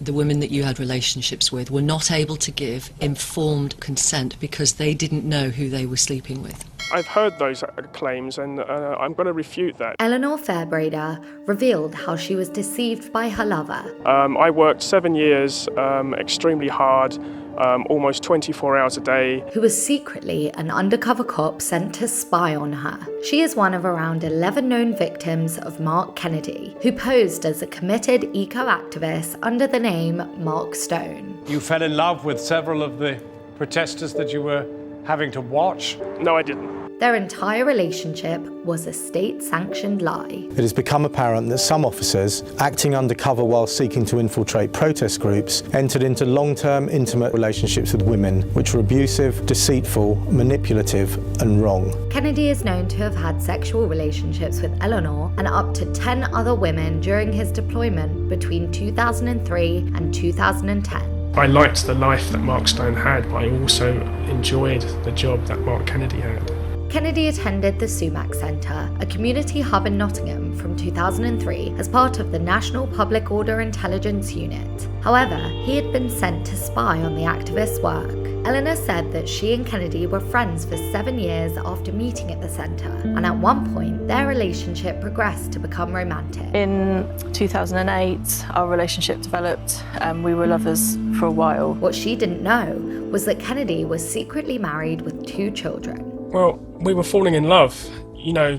the women that you had relationships with were not able to give informed consent because they didn't know who they were sleeping with. I've heard those claims, and I'm going to refute that. Eleanor Fairbraider revealed how she was deceived by her lover. I worked 7 years, extremely hard, almost 24 hours a day. Who was secretly an undercover cop sent to spy on her. She is one of around 11 known victims of Mark Kennedy, who posed as a committed eco-activist under the name Mark Stone. You fell in love with several of the protesters that you were having to watch? No, I didn't. Their entire relationship was a state-sanctioned lie. It has become apparent that some officers, acting undercover while seeking to infiltrate protest groups, entered into long-term intimate relationships with women, which were abusive, deceitful, manipulative, and wrong. Kennedy is known to have had sexual relationships with Eleanor and up to 10 other women during his deployment between 2003 and 2010. I liked the life that Mark Stone had, but I also enjoyed the job that Mark Kennedy had. Kennedy attended the Sumac Centre, a community hub in Nottingham, from 2003 as part of the National Public Order Intelligence Unit. However, he had been sent to spy on the activists' work. Eleanor said that she and Kennedy were friends for 7 years after meeting at the centre, and at one point their relationship progressed to become romantic. In 2008, our relationship developed and we were lovers for a while. What she didn't know was that Kennedy was secretly married with 2 children. Well, we were falling in love. You know,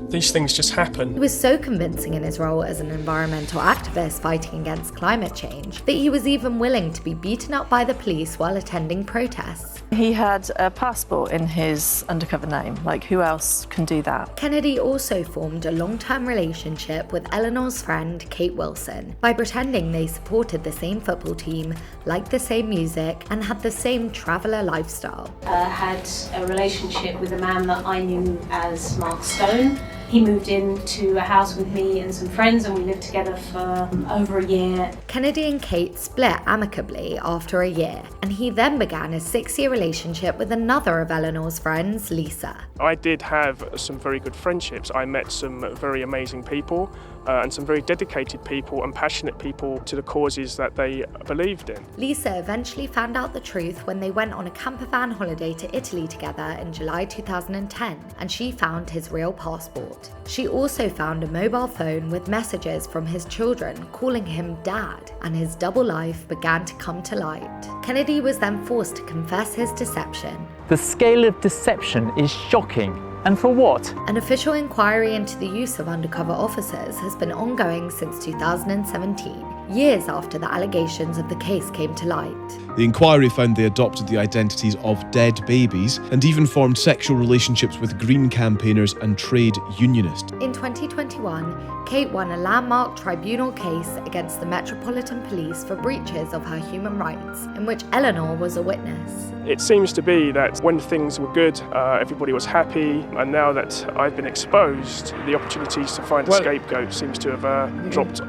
these things just happen. He was so convincing in his role as an environmental activist fighting against climate change that he was even willing to be beaten up by the police while attending protests. He had a passport in his undercover name. Like, who else can do that? Kennedy also formed a long-term relationship with Eleanor's friend, Kate Wilson, by pretending they supported the same football team, liked the same music, and had the same traveller lifestyle. Had a relationship with a man that I knew as Mark Stone. He moved into a house with me and some friends, and we lived together for over a year. Kennedy and Kate split amicably after a year, and he then began a 6-year relationship with another of Eleanor's friends, Lisa. I did have some very good friendships. I met some very amazing people and some very dedicated people and passionate people to the causes that they believed in. Lisa eventually found out the truth when they went on a campervan holiday to Italy together in July 2010, and she found his real passport. She also found a mobile phone with messages from his children calling him dad, and his double life began to come to light. Kennedy was then forced to confess his deception. The scale of deception is shocking. And for what? An official inquiry into the use of undercover officers has been ongoing since 2017, years after the allegations of the case came to light. The inquiry found they adopted the identities of dead babies and even formed sexual relationships with Green campaigners and trade unionists. In 2021, Kate won a landmark tribunal case against the Metropolitan Police for breaches of her human rights, in which Eleanor was a witness. It seems to be that when things were good, everybody was happy, and now that I've been exposed, the opportunities to find a scapegoat seems to have dropped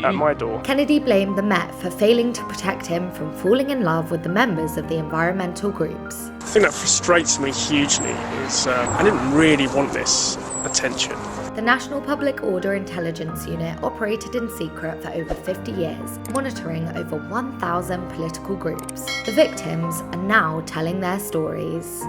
at my door. Kennedy blamed the Met for failing to protect him from falling in love with the members of the environmental groups. The thing that frustrates me hugely is I didn't really want this attention. The National Public Order Intelligence Unit operated in secret for over 50 years, monitoring over 1,000 political groups. The victims are now telling their stories.